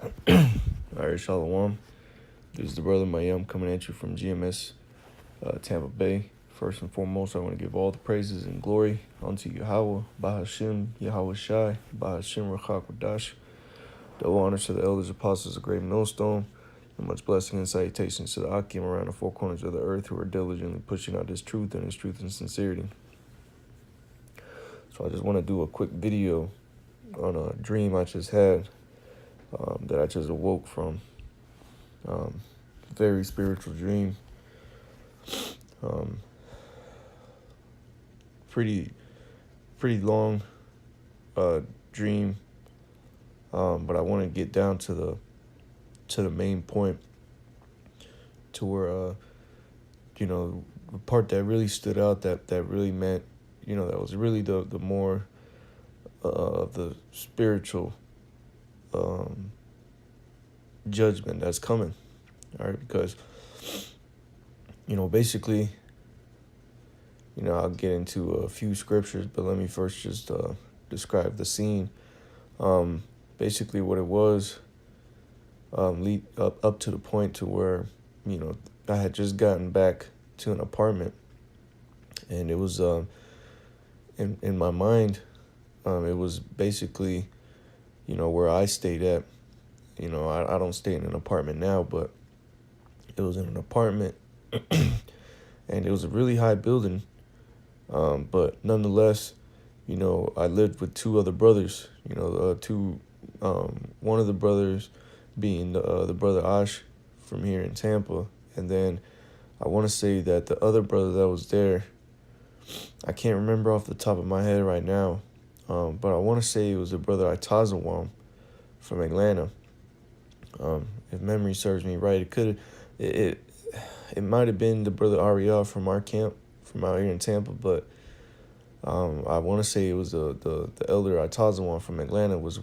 All right, Shalom. This is the brother Mayim coming at you from GMS, Tampa Bay. First and foremost, I want to give all the praises and glory unto Yahweh, Bahashim, Yahweh Shai, Bahashim Rachak Wadash. Double honors to the elders, apostles of Great Millstone, and much blessing and salutations to the Akim around the four corners of the earth who are diligently pushing out this truth and sincerity. So I just want to do a quick video on a dream I just had that I just awoke from. Very spiritual dream. Pretty long dream. But I want to get down to the main point, to where the part that really stood out, that really meant, that was really the more of the spiritual judgment that's coming. All right, because basically, I'll get into a few scriptures, but let me first just describe the scene. Basically what it was, lead up to the point to where, I had just gotten back to an apartment, and it was in my mind, it was basically, where I stayed at. I don't stay in an apartment now, but it was in an apartment, and it was a really high building. But nonetheless, I lived with two other brothers. One of the brothers being the brother Ash from here in Tampa, and then I want to say that the other brother that was there, I can't remember off the top of my head right now, but I want to say it was the brother Itazawam from Atlanta. If memory serves me right, it might have been the brother Ariel from our camp, from out here in Tampa, but I want to say it was the elder Itazawam from Atlanta was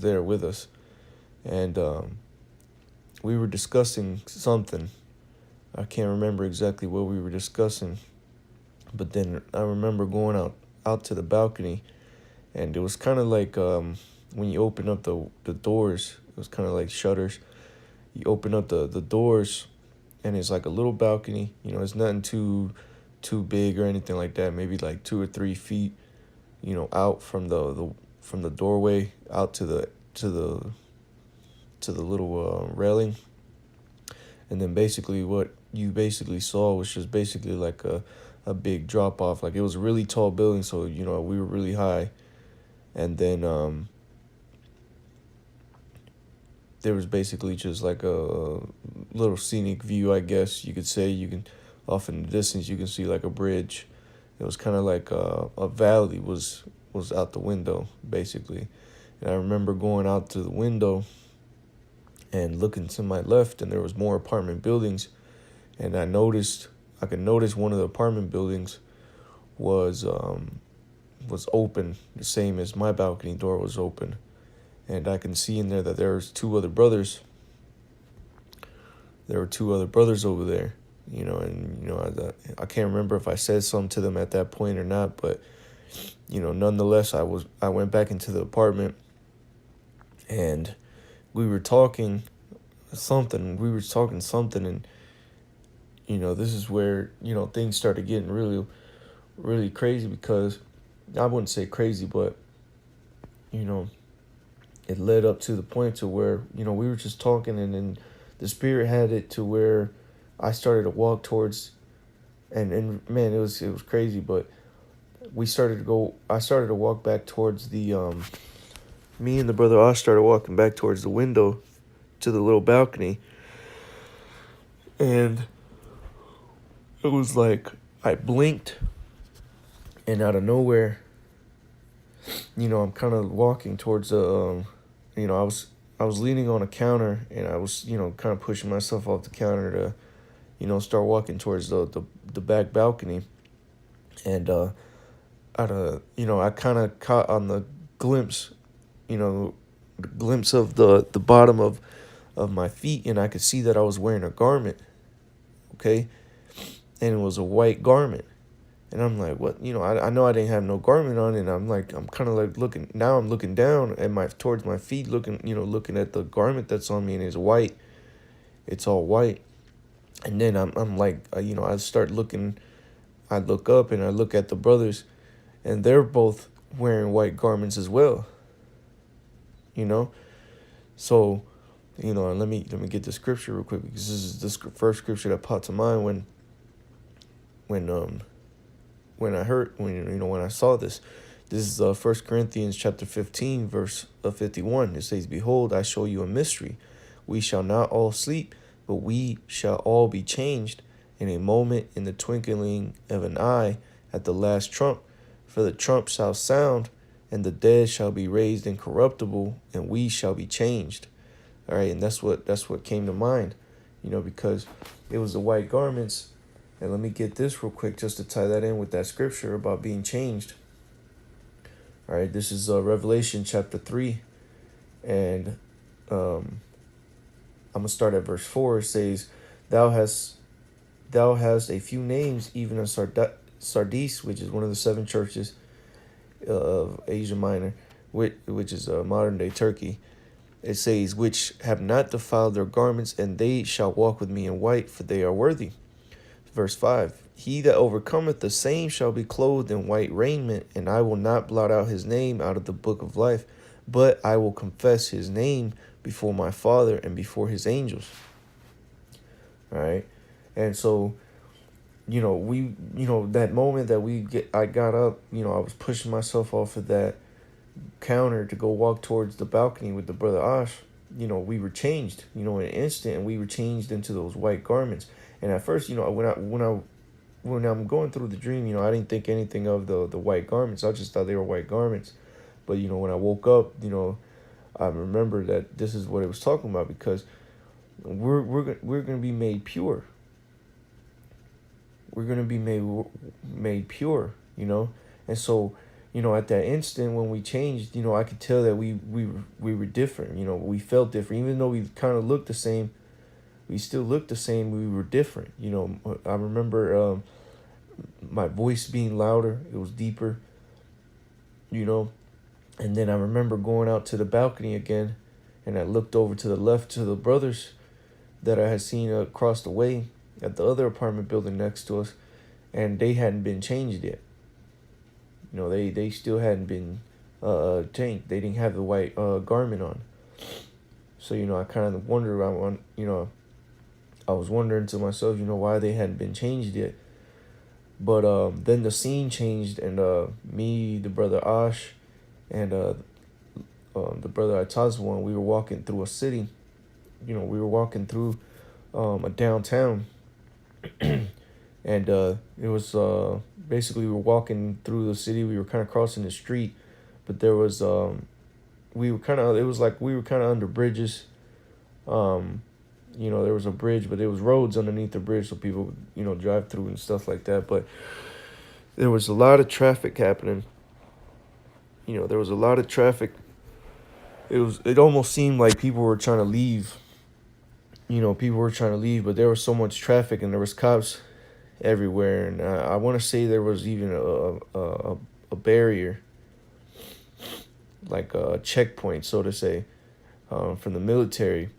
there with us, and we were discussing something. I can't remember exactly what we were discussing, but then I remember going out to the balcony, and it was kind of like when you open up the doors, it was kind of like shutters. You open up the doors, and it's like a little balcony. It's nothing too big or anything like that. Maybe like 2 or 3 feet, out from the doorway out to the little railing. And then basically what you basically saw was just basically like a big drop off. Like, it was a really tall building, so we were really high. And then there was basically just like a little scenic view, I guess you could say. You can, off in the distance, you can see like a bridge. It was kind of like a valley was out the window, basically. And I remember going out to the window and looking to my left, and there was more apartment buildings. And I could notice one of the apartment buildings was open, the same as my balcony door was open. And I can see in there that there's 2 other brothers. There were 2 other brothers over there, and I can't remember if I said something to them at that point or not, but nonetheless, I went back into the apartment, and we were talking something, and this is where things started getting really, really crazy, because I wouldn't say crazy, but it led up to the point to where we were just talking, and then the spirit had it to where I started to walk towards, and man, it was crazy, but I started to walk back towards me and the brother Osh started walking back towards the window to the little balcony, and it was like I blinked, and out of nowhere, I'm kind of walking towards I was leaning on a counter, and I was kind of pushing myself off the counter to start walking towards the back balcony, and I kind of caught on the glimpse of the bottom of my feet, and I could see that I was wearing a garment, okay, and it was a white garment, And I'm like, what? I know I didn't have no garment on, and I'm kind of like looking, now I'm looking down at towards my feet, looking at the garment that's on me, and it's white. It's all white. And then I'm like, I start looking, I look up and I look at the brothers, and they're both wearing white garments as well, you know? So, and let me get the scripture real quick, because this is the first scripture that popped to mind when when I saw this. This is 1 Corinthians chapter 15, verse 51. It says, "Behold, I show you a mystery. We shall not all sleep, but we shall all be changed in a moment, in the twinkling of an eye, at the last trump. For the trump shall sound, and the dead shall be raised incorruptible, and we shall be changed." All right, and that's what came to mind, because it was the white garments. And let me get this real quick just to tie that in with that scripture about being changed. All right, this is Revelation chapter 3, and I'm gonna start at verse 4. It says, "Thou hast a few names, even of Sardis, which is one of the seven churches of Asia Minor, which is modern day Turkey." It says, "Which have not defiled their garments, and they shall walk with me in white, for they are worthy." Verse 5, "He that overcometh, the same shall be clothed in white raiment, and I will not blot out his name out of the book of life, but I will confess his name before my Father and before his angels." All right. And so, that moment that I got up, I was pushing myself off of that counter to go walk towards the balcony with the brother Ash. We were changed, in an instant, and we were changed into those white garments. And at first, when I'm going through the dream, I didn't think anything of the white garments. I just thought they were white garments. But when I woke up, I remember that this is what it was talking about, because we're gonna be made pure. We're gonna be made pure, and so, at that instant when we changed, I could tell that we were different. We felt different, even though we kind of looked the same. We still looked the same. We were different. I remember my voice being louder. It was deeper. And then I remember going out to the balcony again, and I looked over to the left to the brothers that I had seen across the way at the other apartment building next to us, and they hadn't been changed yet. They still hadn't been changed. They didn't have the white garment on. So, I kind of wondered, I was wondering to myself, why they hadn't been changed yet. But then the scene changed, and me, the brother Ash, and the brother Atazwan, we were walking through a city. We were walking through a downtown. And it was basically, we were walking through the city. We were kind of crossing the street, but there was it was like we were kind of under bridges. There was a bridge, but there was roads underneath the bridge so people would, drive through and stuff like that. But there was a lot of traffic happening. There was a lot of traffic. It almost seemed like people were trying to leave. People were trying to leave, but there was so much traffic, and there was cops everywhere. And I want to say there was even a barrier, like a checkpoint, so to say, from the military.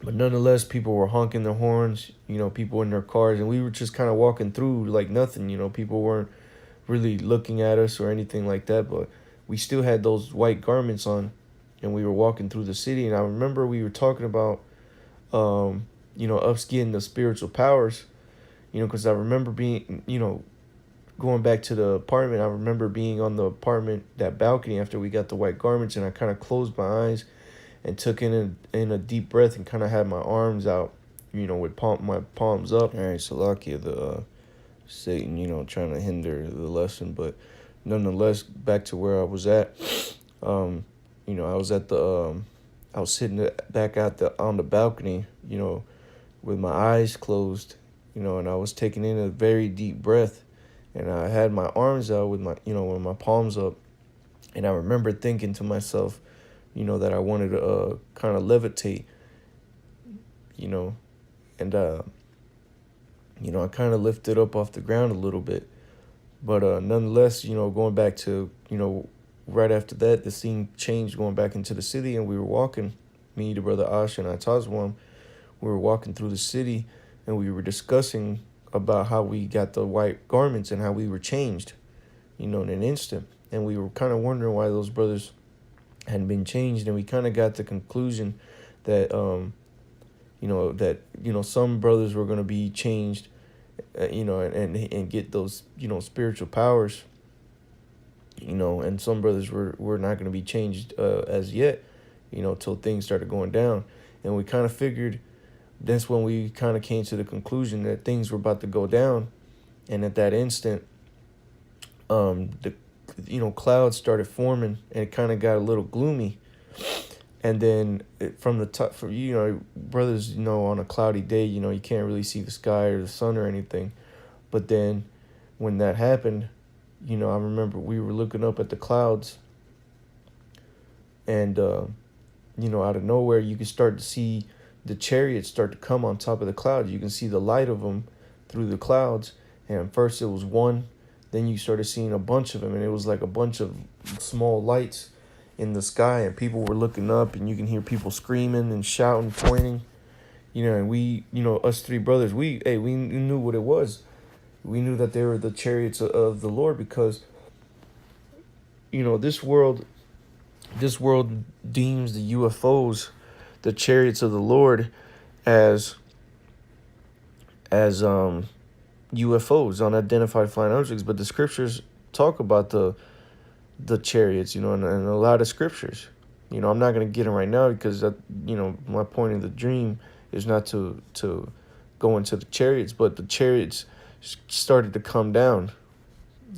But nonetheless, people were honking their horns, people in their cars, and we were just kind of walking through like nothing. People weren't really looking at us or anything like that, but we still had those white garments on, and we were walking through the city. And I remember we were talking about, us getting the spiritual powers, because I remember being, going back to the apartment. I remember being on the apartment, that balcony, after we got the white garments, and I kind of closed my eyes and took in a deep breath and kind of had my arms out, with my palms up. All right, Salakia, the Satan, trying to hinder the lesson, but nonetheless, back to where I was at. I was at I was sitting back on the balcony, with my eyes closed, and I was taking in a very deep breath, and I had my arms out with my palms up, and I remember thinking to myself, that I wanted to kind of levitate, and I kind of lifted up off the ground a little bit, But nonetheless, going back to, right after that, the scene changed going back into the city, and we were walking, me, the brother Ash, and Atazwam, we were walking through the city, and we were discussing about how we got the white garments and how we were changed, in an instant. And we were kind of wondering why those brothers hadn't been changed, and we kind of got the conclusion that, some brothers were going to be changed, and get those, spiritual powers, and some brothers were not going to be changed as yet, till things started going down. And we kind of figured that's when we kind of came to the conclusion that things were about to go down. And at that instant, the clouds started forming, and it kind of got a little gloomy. And then from the top, brothers, on a cloudy day, you can't really see the sky or the sun or anything. But then when that happened, I remember we were looking up at the clouds, and, out of nowhere, you could start to see the chariots start to come on top of the clouds. You can see the light of them through the clouds. And first it was one, then you started seeing a bunch of them, and it was like a bunch of small lights in the sky, and people were looking up, and you can hear people screaming and shouting, pointing, and we, us three brothers, we knew what it was. We knew that they were the chariots of the Lord, because, this world deems the UFOs, the chariots of the Lord, as UFOs, unidentified flying objects. But the scriptures talk about the chariots, and a lot of scriptures. I'm not going to get in right now, because my point of the dream is not to go into the chariots, but the chariots started to come down,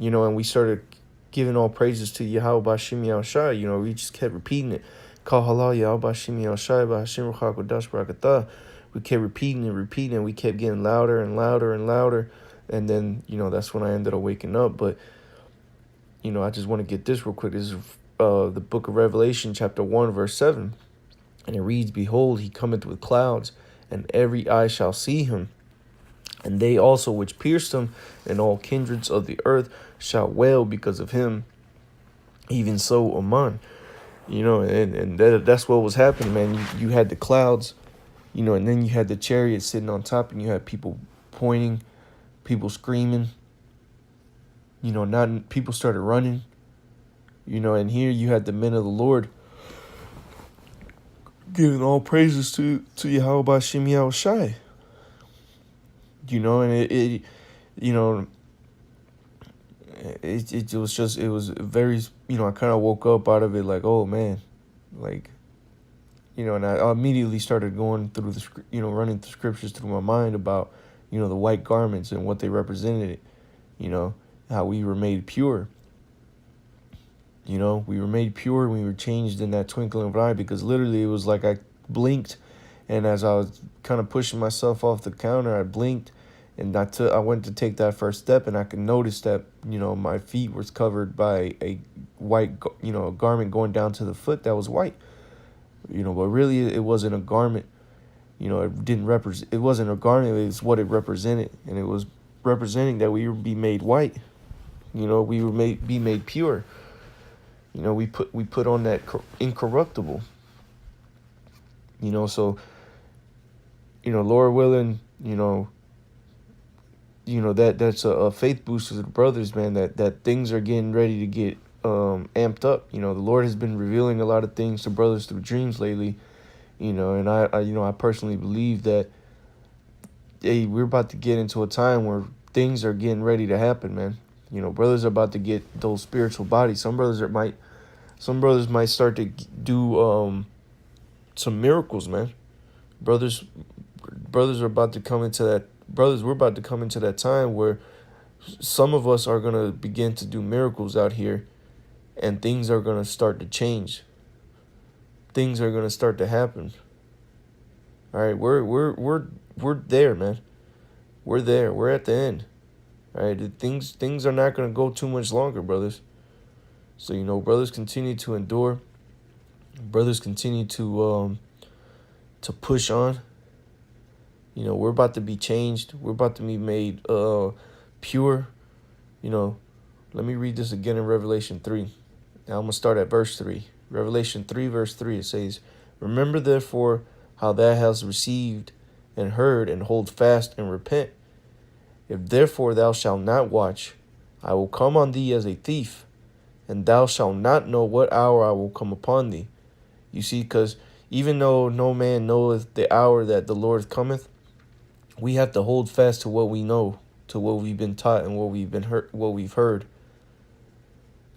and we started giving all praises to Yahweh Bashim Yahushai. We just kept repeating it. Kal halal Yahweh Bashim Yahushai Bashim Ruchak Wadash Barakatah. We kept repeating and we kept getting louder and louder and louder. And then, that's when I ended up waking up. But, I just want to get this real quick. This is the book of Revelation, chapter 1, verse 7. And it reads, "Behold, he cometh with clouds, and every eye shall see him. And they also which pierced him, and all kindreds of the earth shall wail because of him. Even so, Aman." And that's what was happening, man. You had the clouds, and then you had the chariot sitting on top, and you had people pointing, people screaming, not people started running, and here you had the men of the Lord giving all praises to Yahweh Bashim Yahushai. And it was very, I kind of woke up out of it like, oh man, like, and I immediately started going through running the scriptures through my mind about, the white garments and what they represented, how we were made pure. We were made pure, and we were changed in that twinkling of an eye, because literally it was like I blinked, and as I was kind of pushing myself off the counter, I blinked, and I went to take that first step, and I could notice that, my feet was covered by a white, a garment going down to the foot that was white. But really it wasn't a garment. It wasn't a garment, it was what it represented. And it was representing that we would be made white. We would be made pure. We put on that incorruptible. So, Lord willing, that's a faith boost to the brothers, man, that things are getting ready to get amped up. The Lord has been revealing a lot of things to brothers through dreams lately, and I personally believe that, hey, we're about to get into a time where things are getting ready to happen, man. Brothers are about to get those spiritual bodies. Some brothers might start to do some miracles, man. Brothers are about to come into that. Brothers, we're about to come into that time where some of us are gonna begin to do miracles out here, and things are gonna start to change. Things are gonna start to happen. All right, we're there, man. We're there. We're at the end. All right, things are not gonna go too much longer, brothers. So brothers continue to endure. Brothers continue to push on. We're about to be changed. We're about to be made pure. Let me read this again in Revelation 3. Now I'm going to start at verse 3. Revelation 3, verse 3, it says, Remember therefore how thou hast received and heard, and hold fast and repent. If therefore thou shalt not watch, I will come on thee as a thief, and thou shalt not know what hour I will come upon thee. You see, because even though no man knoweth the hour that the Lord cometh, we have to hold fast to what we know, to what we've been taught and what we've heard.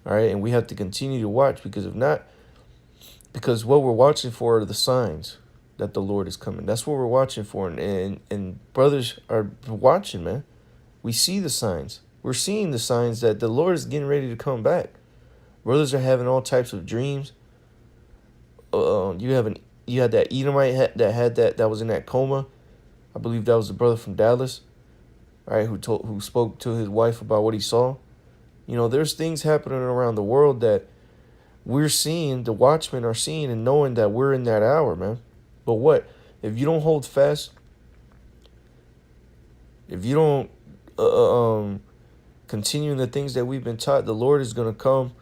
All right, and we have to continue to watch, because if not, because what we're watching for are the signs that the Lord is coming. That's what we're watching for, and brothers are watching, man. We see the signs. We're seeing the signs that the Lord is getting ready to come back. Brothers are having all types of dreams. You had that Edomite that was in that coma. I believe that was the brother from Dallas, right? Who spoke to his wife about what he saw. You know, there's things happening around the world that we're seeing. The watchmen are seeing and knowing that we're in that hour, man. But what if you don't hold fast? If you don't continue the things that we've been taught, the Lord is going to come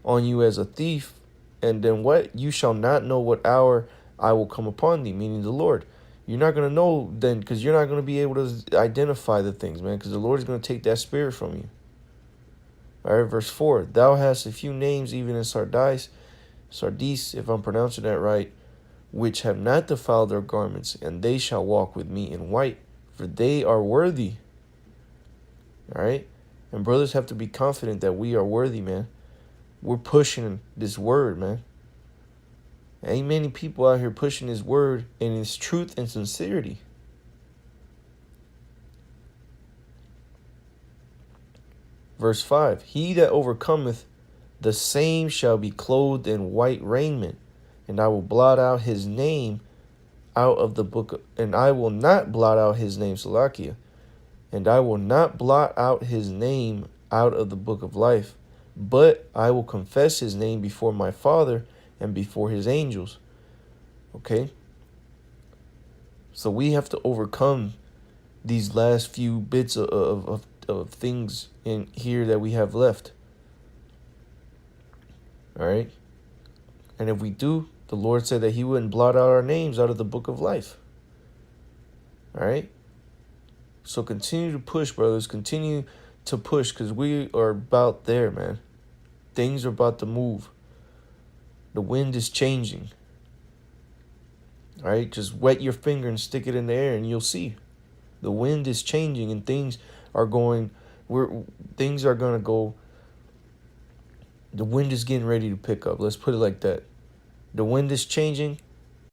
on you as a thief. And then what? You shall not know what hour I will come upon thee, meaning the Lord. You're not going to know then, because you're not going to be able to identify the things, man, because the Lord is going to take that spirit from you. All right, verse 4. Thou hast a few names, even in Sardis, if I'm pronouncing that right, which have not defiled their garments, and they shall walk with me in white, for they are worthy. All right? And brothers have to be confident that we are worthy, man. We're pushing this word, man. Ain't many people out here pushing his word in its truth and sincerity. Verse 5. He that overcometh, the same shall be clothed in white raiment, and I will blot out his name out of the book, and I will not blot out his name, Salakia, and I will not blot out his name out of the book of life, but I will confess his name before my Father and before his angels. Okay? So we have to overcome these last few bits of things in here that we have left. All right? And if we do, the Lord said that he wouldn't blot out our names out of the book of life. All right? So continue to push, brothers. Continue to push, because we are about there, man. Things are about to move. The wind is changing. All right? Just wet your finger and stick it in the air and you'll see. The wind is changing and things are going to go. The wind is getting ready to pick up. Let's put it like that. The wind is changing